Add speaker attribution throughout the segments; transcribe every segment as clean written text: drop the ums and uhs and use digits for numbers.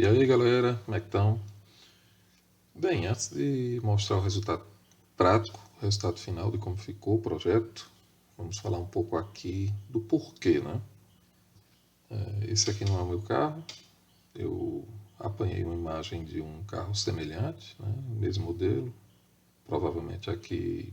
Speaker 1: E aí galera, como é que estão? Bem, antes de mostrar o resultado prático, o resultado final de como ficou o projeto, vamos falar um pouco aqui do porquê, né? Esse aqui não é o meu carro, eu apanhei uma imagem de um carro semelhante, né? Mesmo modelo. Provavelmente aqui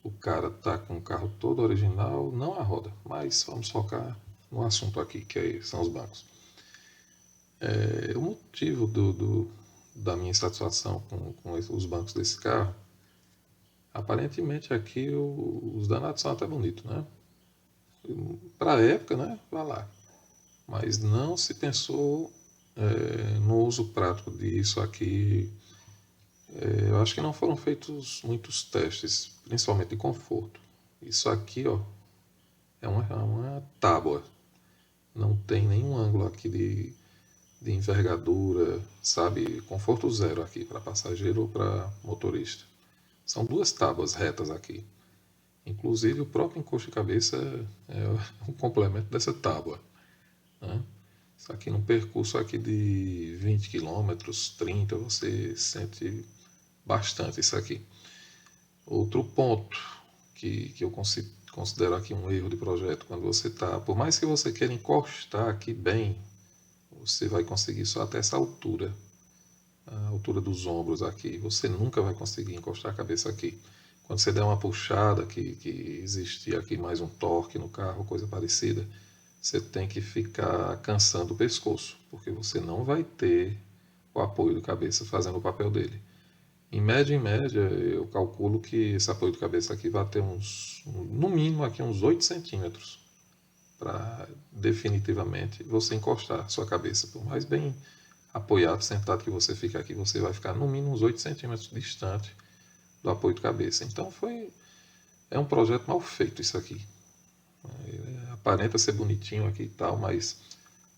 Speaker 1: o cara está com o carro todo original, não a roda, mas vamos focar no assunto aqui, são os bancos. O motivo da minha insatisfação com os bancos desse carro, aparentemente aqui os danados são até bonitos, né? Para a época, né? Vai lá. Mas não se pensou no uso prático disso aqui. Eu acho que não foram feitos muitos testes, principalmente de conforto. Isso aqui, ó, é uma tábua. Não tem nenhum ângulo aqui de envergadura, sabe? Conforto zero aqui para passageiro ou para motorista. São duas tábuas retas aqui. Inclusive o próprio encosto de cabeça é um complemento dessa tábua, né? Isso aqui num percurso aqui de 20 quilômetros, 30, você sente bastante isso aqui. Outro ponto que eu considero aqui um erro de projeto, quando você está, por mais que você queira encostar aqui bem, você vai conseguir só até essa altura, a altura dos ombros aqui. Você nunca vai conseguir encostar a cabeça aqui. Quando você der uma puxada, que existir aqui mais um torque no carro, coisa parecida, você tem que ficar cansando o pescoço, porque você não vai ter o apoio de cabeça fazendo o papel dele. Em média, eu calculo que esse apoio de cabeça aqui vai ter no mínimo aqui uns 8 centímetros para definitivamente você encostar a sua cabeça. Por mais bem apoiado, sentado que você fica aqui, você vai ficar no mínimo uns 8 centímetros distante do apoio de cabeça. Então é um projeto mal feito isso aqui. Aparenta ser bonitinho aqui e tal, mas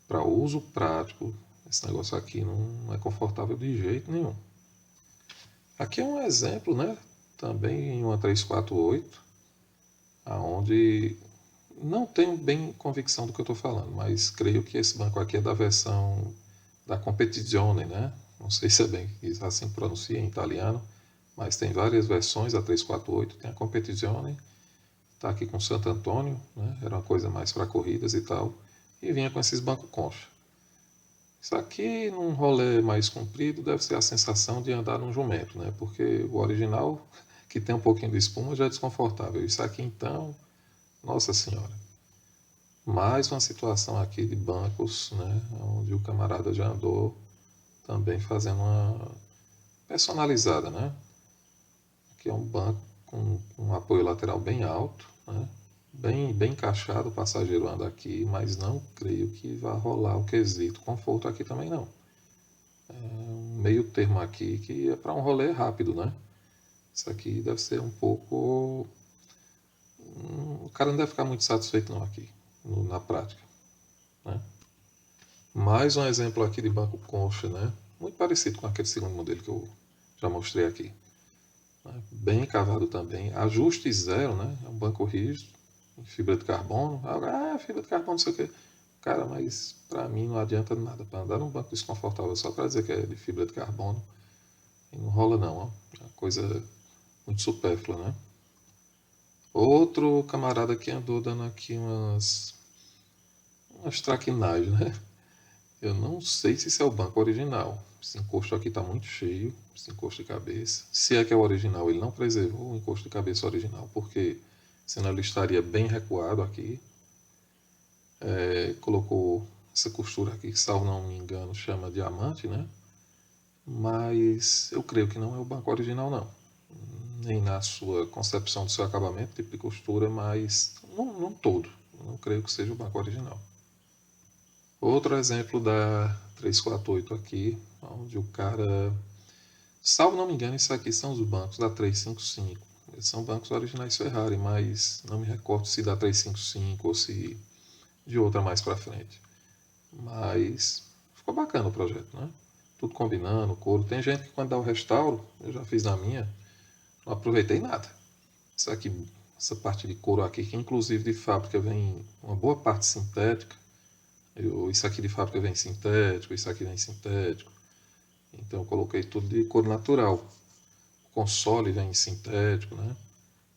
Speaker 1: para uso prático, esse negócio aqui não é confortável de jeito nenhum. Aqui é um exemplo, né? Também em uma 348, aonde não tenho bem convicção do que eu estou falando, mas creio que esse banco aqui é da versão da Competizione, né? Não sei se é bem assim pronuncia em italiano, mas tem várias versões da 348. Tem a Competizione, está aqui com Santo Antônio, né? Era uma coisa mais para corridas e tal, e vinha com esses bancos concha. Isso aqui, num rolê mais comprido, deve ser a sensação de andar num jumento, né? Porque o original, que tem um pouquinho de espuma, já é desconfortável. Isso aqui, então, nossa senhora. Mais uma situação aqui de bancos, né? Onde o camarada já andou também fazendo uma personalizada, né? Aqui é um banco com um apoio lateral bem alto, né? Bem encaixado, o passageiro anda aqui, mas não creio que vá rolar o quesito conforto aqui também não. Um meio termo aqui que é para um rolê rápido, né? Isso aqui deve ser um pouco. O cara não deve ficar muito satisfeito não aqui, na prática, né? Mais um exemplo aqui de banco concha, né? Muito parecido com aquele segundo modelo que eu já mostrei aqui, né? Bem cavado também. Ajuste zero, né? É um banco rígido, em fibra de carbono. Fibra de carbono, não sei o quê. Cara, mas para mim não adianta nada. Para andar num banco desconfortável só para dizer que é de fibra de carbono, e não rola não, ó. É uma coisa muito supérflua, né? Outro camarada que andou dando aqui umas traquinagens, né? Eu não sei se esse é o banco original. Esse encosto aqui está muito cheio, esse encosto de cabeça. Se é que é o original, ele não preservou o encosto de cabeça original, porque senão ele estaria bem recuado aqui. Colocou essa costura aqui, que salvo não me engano, chama diamante, né? Mas eu creio que não é o banco original, não. Nem na sua concepção do seu acabamento, tipo de costura, mas não todo. Eu não creio que seja o banco original. Outro exemplo da 348 aqui, onde o cara, salvo não me engano, isso aqui são os bancos da 355. Eles são bancos originais Ferrari, mas não me recordo se da 355 ou se de outra mais para frente. Mas ficou bacana o projeto, né? Tudo combinando, couro. Tem gente que quando dá o restauro, eu já fiz na minha, não aproveitei nada. Isso aqui, essa parte de couro aqui, que inclusive de fábrica vem uma boa parte sintética, Isso aqui de fábrica vem sintético, isso aqui vem sintético. Então eu coloquei tudo de cor natural. O console vem sintético, né?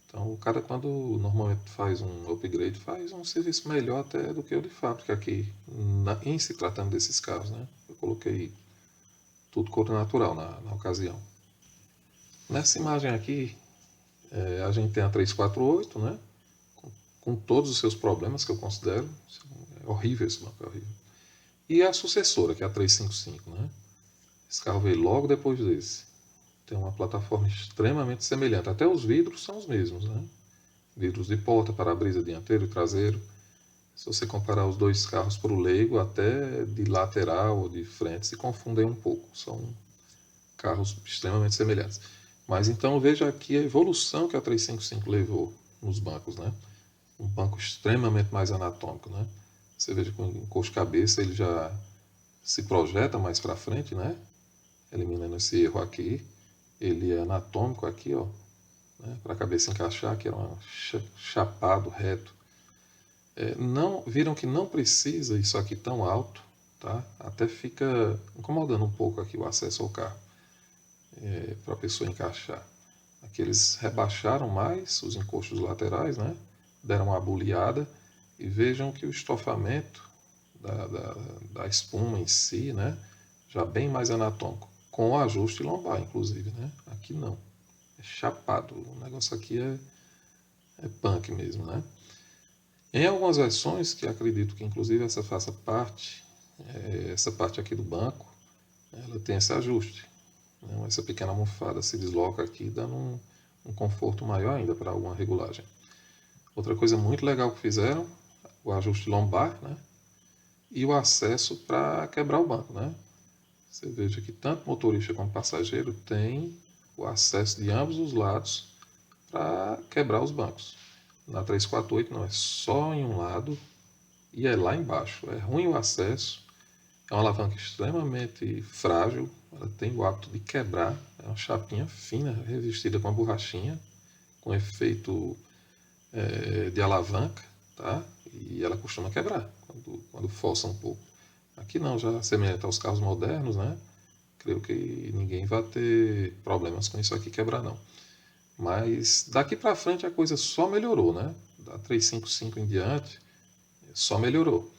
Speaker 1: Então o cara quando normalmente faz um upgrade faz um serviço melhor até do que o de fábrica aqui, em se tratando desses carros, né? Eu coloquei tudo cor natural na ocasião. Nessa imagem aqui, a gente tem a 348, né? Com todos os seus problemas que eu considero. É horrível esse banco, é horrível. E a sucessora, que é a 355, né? Esse carro veio logo depois desse. Tem uma plataforma extremamente semelhante. Até os vidros são os mesmos, né? Vidros de porta, para-brisa dianteiro e traseiro. Se você comparar os dois carros para o leigo, até de lateral ou de frente se confundem um pouco. São carros extremamente semelhantes. Mas então veja aqui a evolução que a 355 levou nos bancos, né? Um banco extremamente mais anatômico, né? Você veja que com o encosto-cabeça ele já se projeta mais para frente, né? Eliminando esse erro aqui. Ele é anatômico aqui, ó, né? Para a cabeça encaixar, que é um chapado reto. Não, viram que não precisa isso aqui tão alto, tá? Até fica incomodando um pouco aqui o acesso ao carro, para a pessoa encaixar. Aqui eles rebaixaram mais os encostos laterais, né? Deram uma aboleada e vejam que o estofamento da espuma em si, né? Já bem mais anatômico, com ajuste lombar, inclusive, né? Aqui não, é chapado, o negócio aqui é punk mesmo, né? Em algumas versões, que acredito que inclusive essa faça parte, essa parte aqui do banco, ela tem esse ajuste, né? Essa pequena almofada se desloca aqui, dando um conforto maior ainda para alguma regulagem. Outra coisa muito legal que fizeram, o ajuste lombar, né? E o acesso para quebrar o banco, né? Você veja que tanto motorista como passageiro tem o acesso de ambos os lados para quebrar os bancos. Na 348 não, é só em um lado e é lá embaixo. É ruim o acesso, é uma alavanca extremamente frágil, ela tem o hábito de quebrar, é uma chapinha fina, revestida com uma borrachinha, com efeito de alavanca, tá? E ela costuma quebrar quando força um pouco. Aqui não, já semelhante aos carros modernos, né? Creio que ninguém vai ter problemas com isso aqui quebrar, não. Mas daqui para frente a coisa só melhorou, né? Da 355 em diante, só melhorou.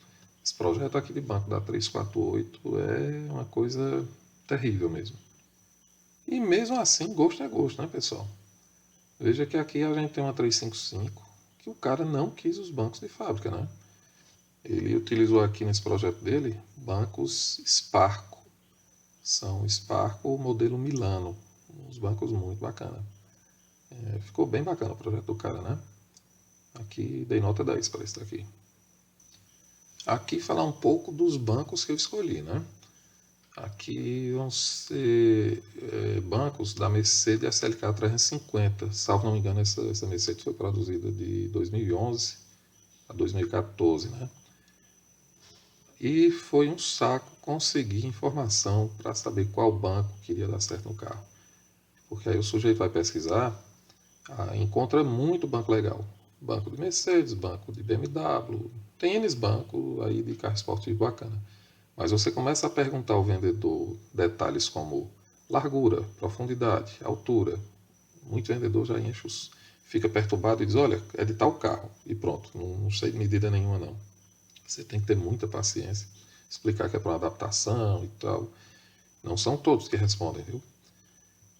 Speaker 1: Esse projeto aqui de banco da 348 é uma coisa terrível mesmo. E mesmo assim, gosto é gosto, né, pessoal? Veja que aqui a gente tem uma 355 que o cara não quis os bancos de fábrica, né? Ele utilizou aqui nesse projeto dele bancos Sparco. São Sparco modelo Milano. Uns bancos muito bacana. Ficou bem bacana o projeto do cara, né? Aqui dei nota 10 para esse daqui. Aqui falar um pouco dos bancos que eu escolhi, né? Aqui vão ser bancos da Mercedes SLK 350. Salvo não me engano, essa Mercedes foi produzida de 2011 a 2014, né? E foi um saco conseguir informação para saber qual banco queria dar certo no carro. Porque aí o sujeito vai pesquisar, encontra muito banco legal. Banco de Mercedes, banco de BMW, tem N banco aí de carro esportivo bacana. Mas você começa a perguntar ao vendedor detalhes como largura, profundidade, altura. Muito vendedor já fica perturbado e diz, olha, é de tal carro. E pronto, não sei de medida nenhuma não. Você tem que ter muita paciência, explicar que é para uma adaptação e tal. Não são todos que respondem, viu?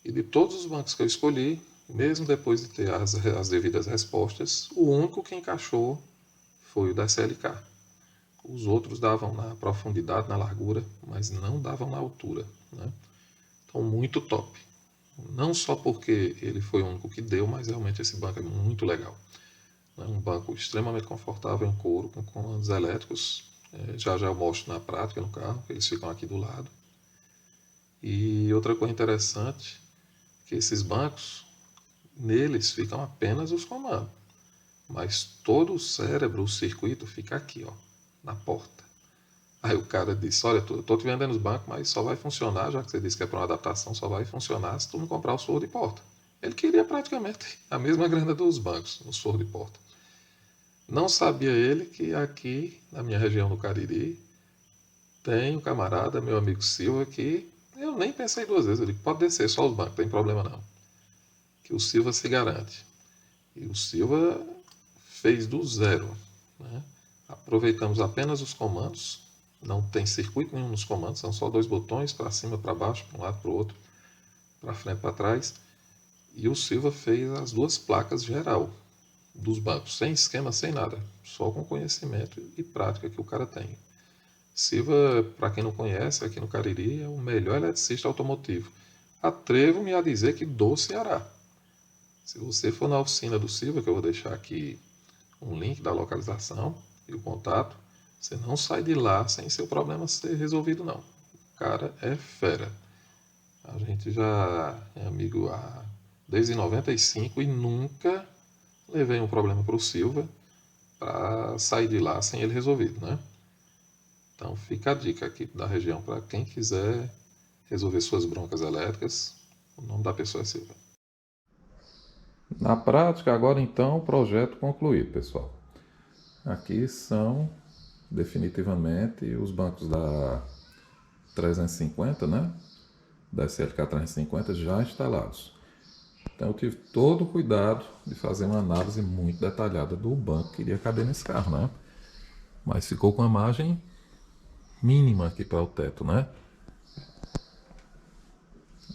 Speaker 1: E de todos os bancos que eu escolhi, mesmo depois de ter as devidas respostas, o único que encaixou foi o da SLK. Os outros davam na profundidade, na largura, mas não davam na altura, né? Então, muito top. Não só porque ele foi o único que deu, mas realmente esse banco é muito legal. É um banco extremamente confortável em couro, com comandos elétricos. Já já eu mostro na prática no carro, que eles ficam aqui do lado. E outra coisa interessante, que esses bancos, neles ficam apenas os comandos. Mas todo o cérebro, o circuito, fica aqui, ó, na porta. Aí o cara disse, olha, eu estou te vendendo os bancos, mas só vai funcionar, já que você disse que é para uma adaptação, só vai funcionar se tu não comprar o forro de porta. Ele queria praticamente a mesma grana dos bancos, o forro de porta. Não sabia ele que aqui, na minha região do Cariri, Tem um camarada, meu amigo Silva, que eu nem pensei duas vezes. Eu digo, pode descer só os bancos, não tem problema não. Que o Silva se garante. E o Silva fez do zero, né? Aproveitamos apenas os comandos. Não tem circuito nenhum nos comandos, são só dois botões, para cima, para baixo, para um lado, para o outro, para frente, para trás. E o Silva fez as duas placas geral dos bancos, sem esquema, sem nada, só com conhecimento e prática que o cara tem. Silva, para quem não conhece, aqui no Cariri, é o melhor eletricista automotivo. Atrevo-me a dizer que do Ceará. Se você for na oficina do Silva, que eu vou deixar aqui um link da localização e o contato, você não sai de lá sem seu problema ser resolvido, não. O cara é fera. A gente já é amigo desde 95 e nunca levei um problema para o Silva para sair de lá sem ele resolvido, né? Então fica a dica aqui da região para quem quiser resolver suas broncas elétricas. O nome da pessoa é Silva. Na prática, agora então, projeto concluído, pessoal. Aqui são definitivamente os bancos da 350, né? Da SLK 350 já instalados. Então eu tive todo o cuidado de fazer uma análise muito detalhada do banco que iria caber nesse carro, né? Mas ficou com a margem mínima aqui para o teto, né?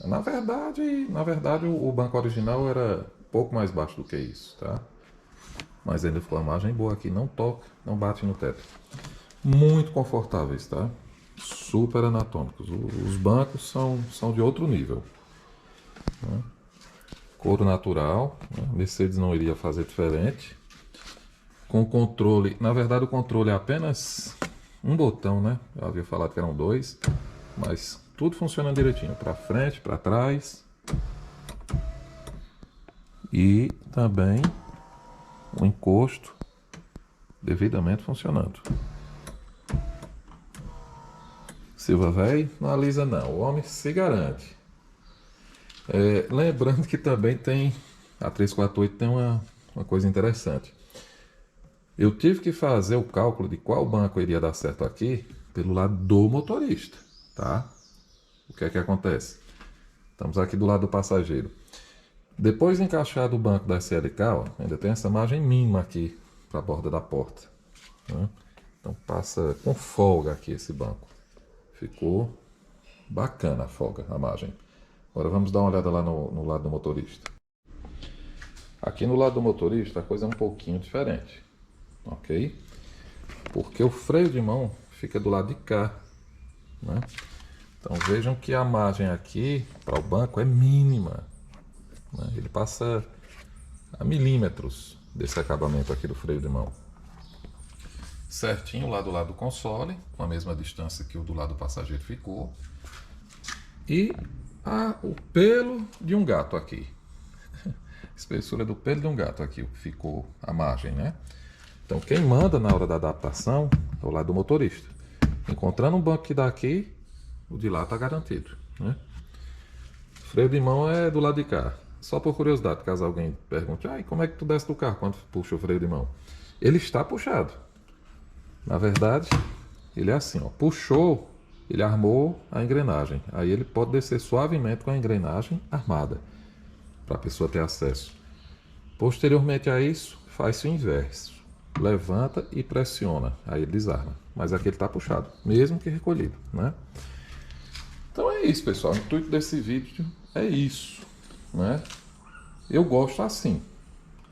Speaker 1: Na verdade o banco original era pouco mais baixo do que isso, tá? Mas ainda ficou a margem boa aqui, não toca, não bate no teto. Muito confortáveis, tá? Super anatômicos. Os bancos são de outro nível, né? Couro natural, né? Mercedes não iria fazer diferente. Com controle, na verdade o controle é apenas um botão, né? Eu havia falado que eram dois, mas tudo funciona direitinho, para frente, para trás. E também o encosto devidamente funcionando. Silva velho, não alisa não, o homem se garante. Lembrando que também tem, a 348 tem uma coisa interessante. Eu tive que fazer o cálculo de qual banco iria dar certo aqui pelo lado do motorista, tá? O que é que acontece? Estamos aqui do lado do passageiro. Depois de encaixado o banco da SLK, ó, ainda tem essa margem mínima aqui para a borda da porta, né? Então passa com folga aqui esse banco. Ficou bacana a folga, a margem. Agora vamos dar uma olhada lá no lado do motorista. Aqui no lado do motorista a coisa é um pouquinho diferente, ok? Porque o freio de mão fica do lado de cá, né? Então vejam que a margem aqui para o banco é mínima, né? Ele passa a milímetros desse acabamento aqui do freio de mão. Certinho lá do lado do console, com a mesma distância que o do lado do passageiro ficou. E o pelo de um gato aqui. Espessura do pelo de um gato aqui, ficou a margem, né? Então quem manda na hora da adaptação é o lado do motorista. Encontrando um banco que dá aqui, o de lá está garantido, né? Freio de mão é do lado de cá. Só por curiosidade, caso alguém pergunte, como é que tu desce do carro quando puxa o freio de mão? Ele está puxado. Na verdade, ele é assim, ó, puxou, ele armou a engrenagem. Aí ele pode descer suavemente com a engrenagem armada, para a pessoa ter acesso. Posteriormente a isso, faz-se o inverso. Levanta e pressiona, aí ele desarma. Mas aqui ele está puxado, mesmo que recolhido, né? Então é isso, pessoal. O intuito desse vídeo é isso, né? Eu gosto assim.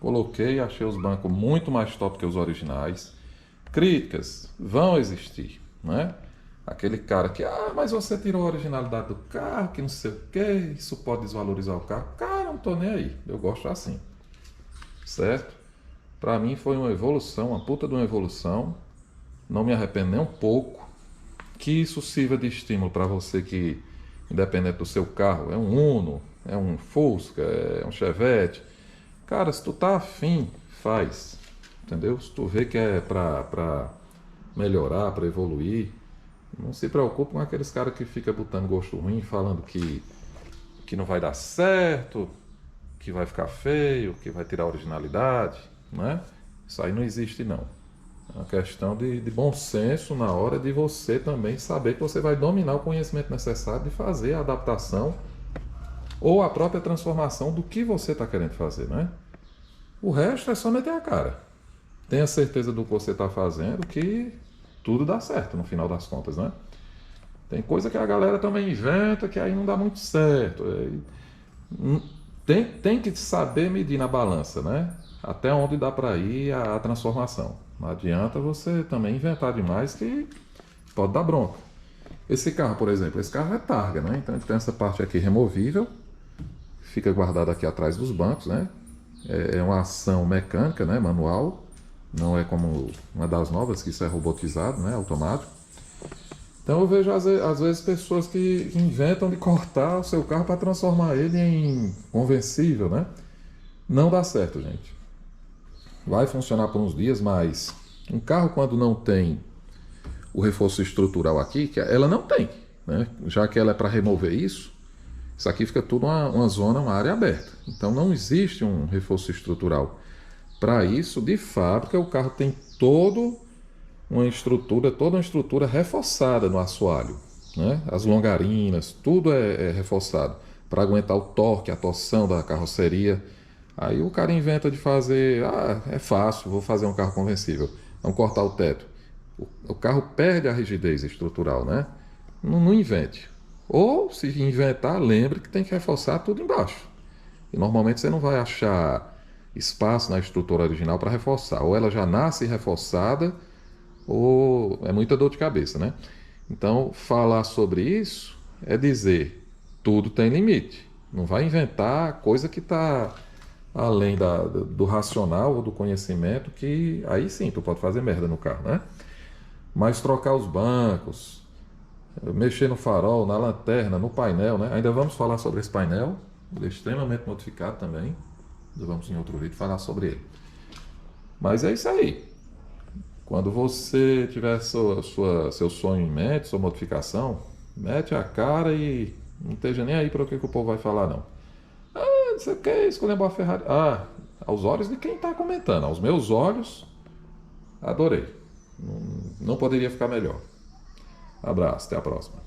Speaker 1: Coloquei, achei os bancos muito mais top que os originais. Críticas vão existir, né? Aquele cara que, mas você tirou a originalidade do carro, que não sei o que, isso pode desvalorizar o carro. Cara, não tô nem aí. Eu gosto assim, certo? Pra mim foi uma evolução, uma puta de uma evolução. Não me arrependo nem um pouco. Que isso sirva de estímulo para você que, independente do seu carro, é um Uno, é um Fusca, é um Chevette. Cara, se tu tá afim, faz. Entendeu? Se tu vê que é pra melhorar, pra evoluir, não se preocupe com aqueles caras que ficam botando gosto ruim, falando que não vai dar certo, que vai ficar feio, que vai tirar a originalidade, né? Isso aí não existe não.
Speaker 2: É uma questão de bom senso na hora de você também saber que você vai dominar o conhecimento necessário de fazer a adaptação ou a própria transformação do que você está querendo fazer, né? O resto é só meter a cara. Tenha certeza do que você está fazendo que tudo dá certo no final das contas, né? Tem coisa que a galera também inventa que aí não dá muito certo. Tem que saber medir na balança, né? Até onde dá para ir a transformação. Não adianta você também inventar demais que pode dar bronca. Esse carro, por exemplo, esse carro é targa, né? Então ele tem essa parte aqui removível, fica guardado aqui atrás dos bancos, né? É uma ação mecânica, né? Manual, não é como uma das novas que isso é robotizado, né? Automático. Então eu vejo às vezes pessoas que inventam de cortar o seu carro para transformar ele em conversível, né? Não dá certo, gente. Vai funcionar por uns dias, mas um carro quando não tem o reforço estrutural aqui, que ela não tem, né? Já que ela é para remover isso aqui fica tudo uma zona, uma área aberta. Então não existe um reforço estrutural. Para isso, de fábrica, o carro tem toda uma estrutura reforçada no assoalho, né? As longarinas, tudo é reforçado para aguentar o torque, a torção da carroceria. Aí o cara inventa de fazer, é fácil, vou fazer um carro conversível, vamos cortar o teto. O carro perde a rigidez estrutural, né? Não invente. Ou se inventar, lembre que tem que reforçar tudo embaixo. E normalmente você não vai achar espaço na estrutura original para reforçar. Ou ela já nasce reforçada, ou é muita dor de cabeça, né? Então, falar sobre isso é dizer, tudo tem limite. Não vai inventar coisa que está além do racional ou do conhecimento, que aí sim tu pode fazer merda no carro, né? Mas trocar os bancos, mexer no farol, na lanterna, no painel, né? Ainda vamos falar sobre esse painel, ele é extremamente modificado também. Vamos em outro vídeo falar sobre ele. Mas é isso aí. Quando você tiver seu sonho em mente, sua modificação, mete a cara e não esteja nem aí para o que o povo vai falar, não. Não sei o que, escolher uma Ferrari. Aos olhos de quem está comentando. Aos meus olhos, adorei. Não poderia ficar melhor. Abraço, até a próxima.